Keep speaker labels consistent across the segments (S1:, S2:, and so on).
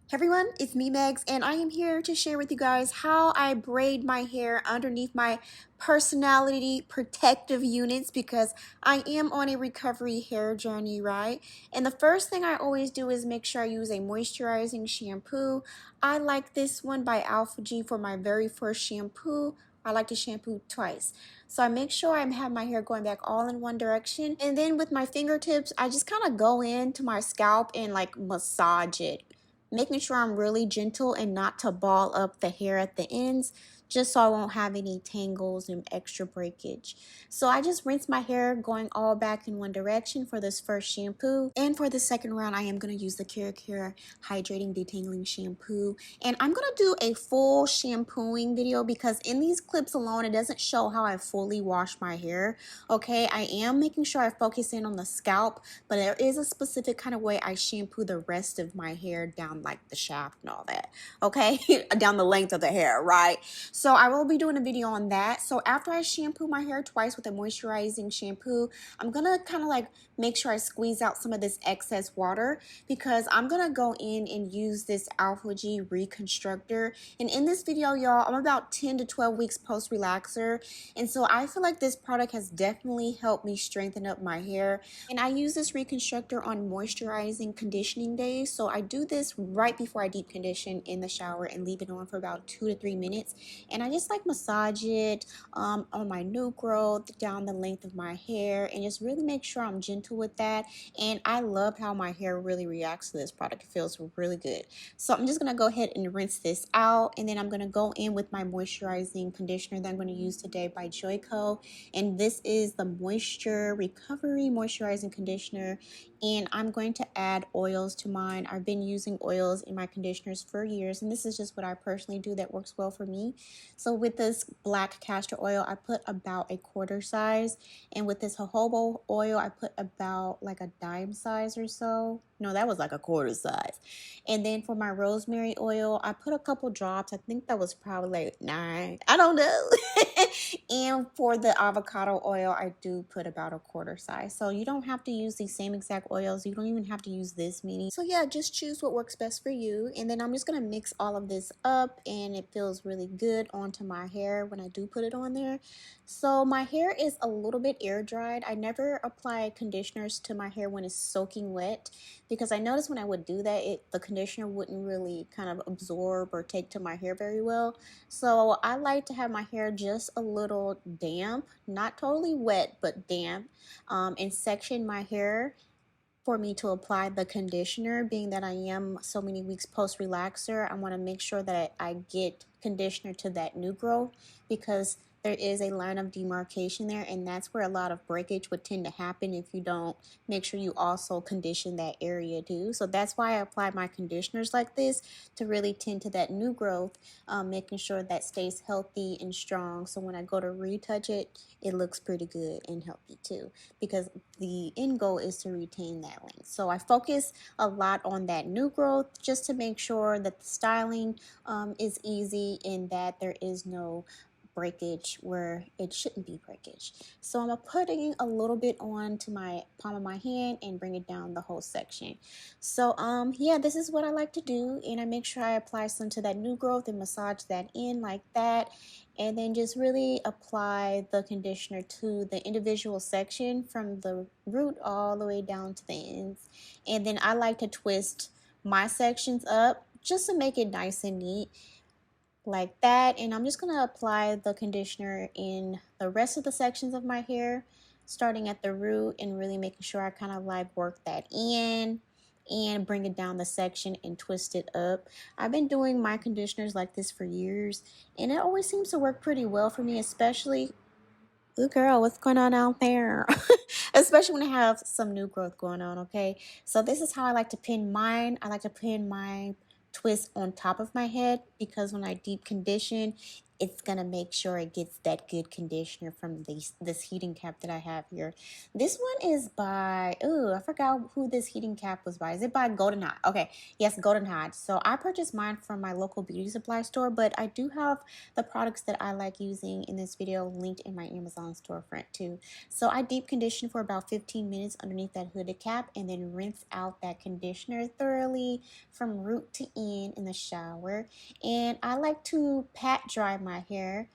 S1: Hey everyone, it's me Megs, and I am here to share with you guys how I braid my hair underneath my personality protective units because I am on a recovery hair journey, right? And the first thing I always do is make sure I use a moisturizing shampoo. I like this one by Alpha G for my very first shampoo. I like to shampoo twice. So I make sure I have my hair going back all in one direction. And then with my fingertips, I just kind of go into my scalp and like massage it, making sure I'm really gentle and not to ball up the hair at the ends, just so I won't have any tangles and extra breakage. So I just rinse my hair going all back in one direction for this first shampoo. And for the second round, I am going to use the Care Hydrating Detangling Shampoo. And I'm going to do a full shampooing video because in these clips alone, it doesn't show how I fully wash my hair. Okay, I am making sure I focus in on the scalp, but there is a specific kind of way I shampoo the rest of my hair down like the shaft and all that, okay? Down the length of the hair, right? So I will be doing a video on that. So after I shampoo my hair twice with a moisturizing shampoo, I'm gonna kind of like make sure I squeeze out some of this excess water because I'm gonna go in and use this Alpha G Reconstructor. And in this video, y'all, I'm about 10 to 12 weeks post relaxer. And so I feel like this product has definitely helped me strengthen up my hair. And I use this reconstructor on moisturizing conditioning days. So I do this right before I deep condition in the shower and leave it on for about 2 to 3 minutes. And I just like massage it on my new growth, down the length of my hair, and just really make sure I'm gentle with that. And I love how my hair really reacts to this product. It feels really good. So I'm just going to go ahead and rinse this out. And then I'm going to go in with my moisturizing conditioner that I'm going to use today by Joico. And this is the Moisture Recovery Moisturizing Conditioner. And I'm going to add oils to mine. I've been using oils in my conditioners for years, and this is just what I personally do that works well for me. So with this black castor oil, I put about a quarter size. And with this jojoba oil, I put about like a dime size or so. No, that was like a quarter size. And then for my rosemary oil, I put a couple drops. I think that was probably like 9. I don't know. And for the avocado oil, I do put about a quarter size. So you don't have to use the same exact oils. You don't even have to use this many. So yeah, just choose what works best for you. And then I'm just going to mix all of this up, and it feels really good onto my hair when I do put it on there. So my hair is a little bit air dried. I never apply conditioners to my hair when it's soaking wet because I noticed when I would do that, the conditioner wouldn't really kind of absorb or take to my hair very well. So I like to have my hair just a little damp, not totally wet, but damp, and section my hair for me to apply the conditioner. Being that I am so many weeks post relaxer, I want to make sure that I get conditioner to that new growth because there is a line of demarcation there, and that's where a lot of breakage would tend to happen if you don't make sure you also condition that area too. So that's why I apply my conditioners like this, to really tend to that new growth, making sure that stays healthy and strong. So when I go to retouch it, it looks pretty good and healthy too, because the end goal is to retain that length. So I focus a lot on that new growth just to make sure that the styling is easy and that there is no breakage where it shouldn't be breakage. So I'm putting a little bit on to my palm of my hand and bring it down the whole section. So yeah, this is what I like to do, and I make sure I apply some to that new growth and massage that in like that, and then just really apply the conditioner to the individual section from the root all the way down to the ends. And then I like to twist my sections up just to make it nice and neat like that. And I'm just going to apply the conditioner in the rest of the sections of my hair, starting at the root and really making sure I kind of like work that in and bring it down the section and twist it up. I've been doing my conditioners like this for years, and it always seems to work pretty well for me, especially, ooh girl, what's going on out there? Especially when I have some new growth going on, okay? So this is how I like to pin mine. I like to pin my twist on top of my head because when I deep condition, it's gonna make sure it gets that good conditioner from this heating cap that I have here. This one is by, I forgot who this heating cap was by. Is it by Golden Hot? Okay, yes, Golden Hot. So I purchased mine from my local beauty supply store, but I do have the products that I like using in this video linked in my Amazon storefront too. So I deep condition for about 15 minutes underneath that hooded cap and then rinse out that conditioner thoroughly from root to end in the shower. And I like to pat dry my hair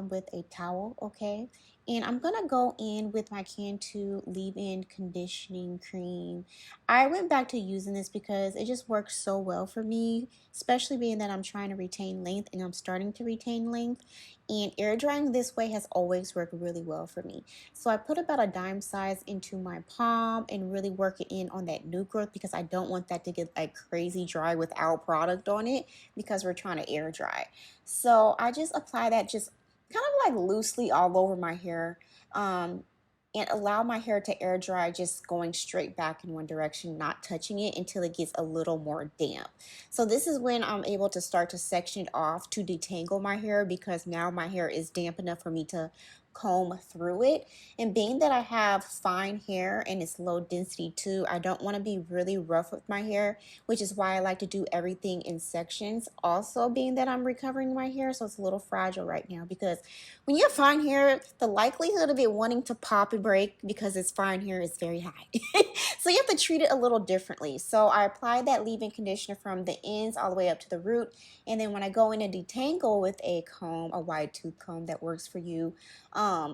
S1: with a towel, okay? And I'm gonna go in with my Can2 leave-in conditioning cream. I went back to using this because it just works so well for me, especially being that I'm trying to retain length and I'm starting to retain length. And air drying this way has always worked really well for me. So I put about a dime size into my palm and really work it in on that new growth because I don't want that to get like crazy dry without product on it because we're trying to air dry. So I just apply that just kind of like loosely all over my hair and allow my hair to air dry, just going straight back in one direction, not touching it until it gets a little more damp. So this is when I'm able to start to section it off to detangle my hair because now my hair is damp enough for me to comb through it. And being that I have fine hair and it's low density too, I don't want to be really rough with my hair, which is why I like to do everything in sections. Also being that I'm recovering my hair, so it's a little fragile right now because when you have fine hair, the likelihood of it wanting to pop and break because it's fine hair is very high. So you have to treat it a little differently. So I apply that leave-in conditioner from the ends all the way up to the root. And then when I go in and detangle with a comb, a wide tooth comb that works for you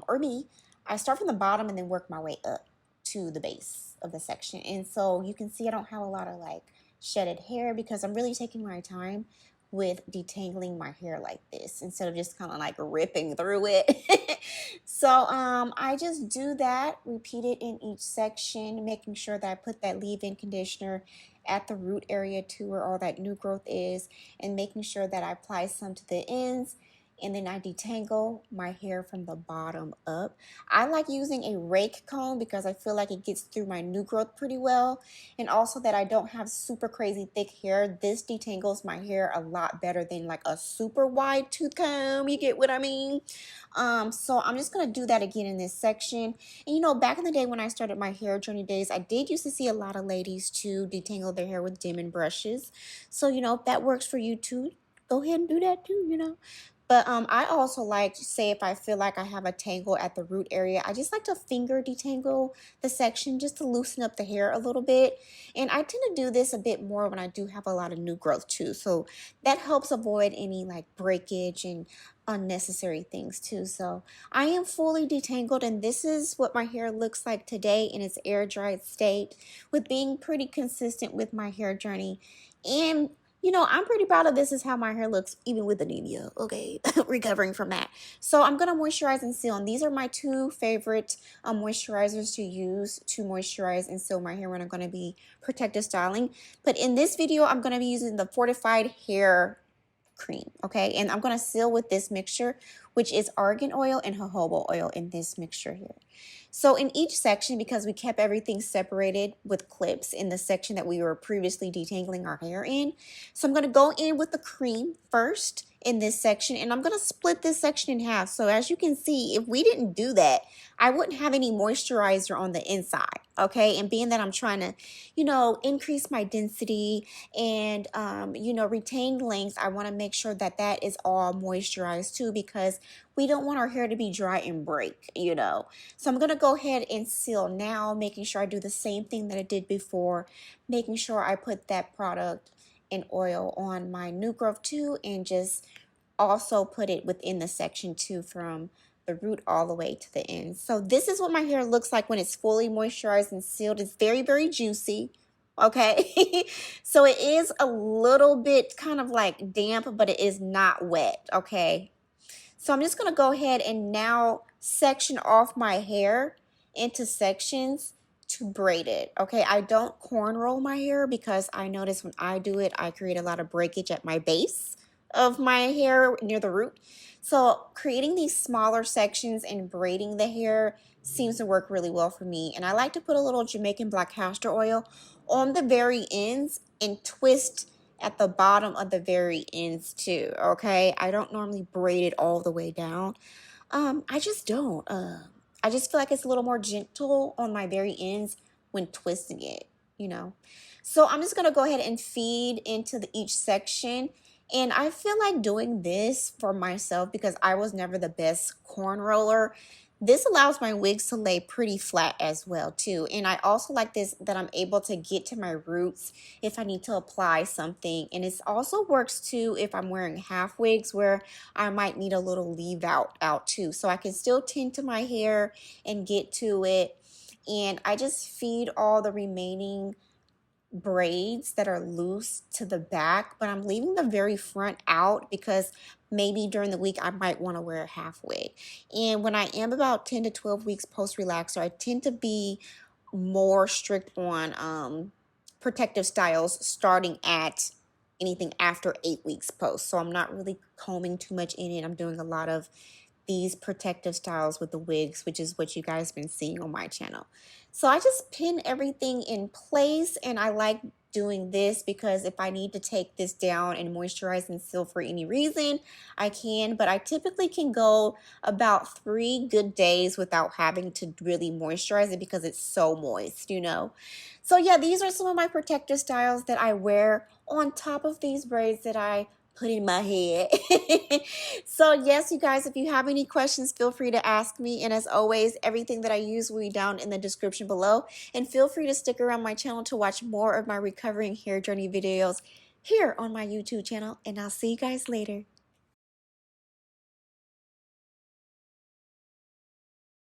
S1: or me, I start from the bottom and then work my way up to the base of the section. And so you can see I don't have a lot of like shedded hair because I'm really taking my time with detangling my hair like this instead of just kind of like ripping through it. So I just do that, repeat it in each section, making sure that I put that leave-in conditioner at the root area too where all that new growth is, and making sure that I apply some to the ends. And then I detangle my hair from the bottom up. I like using a rake comb because I feel like it gets through my new growth pretty well. And also that I don't have super crazy thick hair. This detangles my hair a lot better than like a super wide tooth comb. You get what I mean? So I'm just going to do that again in this section. And you know, back in the day when I started my hair journey days, I did used to see a lot of ladies to detangle their hair with Denman brushes. So, you know, if that works for you too, go ahead and do that too, you know. But I also like, say if I feel like I have a tangle at the root area, I just like to finger detangle the section just to loosen up the hair a little bit. And I tend to do this a bit more when I do have a lot of new growth too. So that helps avoid any like breakage and unnecessary things too. So I am fully detangled and this is what my hair looks like today in its air dried state, with being pretty consistent with my hair journey. And you know, I'm pretty proud of this is how my hair looks even with anemia, okay? Recovering from that. So I'm going to moisturize and seal. And these are my two favorite moisturizers to use to moisturize and seal my hair when I'm going to be protective styling. But in this video, I'm going to be using the Fortified Hair Cream, okay? And I'm going to seal with this mixture, which is argan oil and jojoba oil in this mixture here. So in each section, because we kept everything separated with clips in the section that we were previously detangling our hair in, so I'm going to go in with the cream first in this section, and I'm going to split this section in half. So as you can see, if we didn't do that, I wouldn't have any moisturizer on the inside, okay? And being that I'm trying to, you know, increase my density and, you know, retain length, I want to make sure that that is all moisturized too, because we don't want our hair to be dry and break, you know. So I'm going to go ahead and seal now, making sure I do the same thing that I did before, making sure I put that product and oil on my new growth too, and just also put it within the section too from the root all the way to the end. So this is what my hair looks like when it's fully moisturized and sealed. It's very, very juicy. Okay, so it is a little bit kind of like damp, but it is not wet. Okay, so I'm just going to go ahead and now section off my hair into sections to braid it. Okay, I don't cornrow my hair because I notice when I do it, I create a lot of breakage at my base of my hair near the root. So creating these smaller sections and braiding the hair seems to work really well for me. And I like to put a little Jamaican black castor oil on the very ends and twist at the bottom of the very ends too, okay? I don't normally braid it all the way down. I just don't. I just feel like it's a little more gentle on my very ends when twisting it, you know. So I'm just gonna go ahead and feed into each section. And I feel like doing this for myself because I was never the best corn roller. This allows my wigs to lay pretty flat as well too. And I also like this that I'm able to get to my roots if I need to apply something. And it also works too if I'm wearing half wigs where I might need a little leave out too. So I can still tend to my hair and get to it. And I just feed all the remaining braids that are loose to the back, but I'm leaving the very front out because maybe during the week I might want to wear a half wig. And when I am about 10 to 12 weeks post relaxer, I tend to be more strict on protective styles starting at anything after 8 weeks post. So I'm not really combing too much in it. I'm doing a lot of these protective styles with the wigs, which is what you guys been seeing on my channel. So I just pin everything in place, and I like doing this because if I need to take this down and moisturize and seal for any reason, I can, but I typically can go about 3 good days without having to really moisturize it because it's so moist, you know. So yeah, these are some of my protective styles that I wear on top of these braids that I put in my head. So yes, you guys, if you have any questions, feel free to ask me. And as always, everything that I use will be down in the description below. And feel free to stick around my channel to watch more of my recovering hair journey videos here on my YouTube channel. And I'll see you guys later.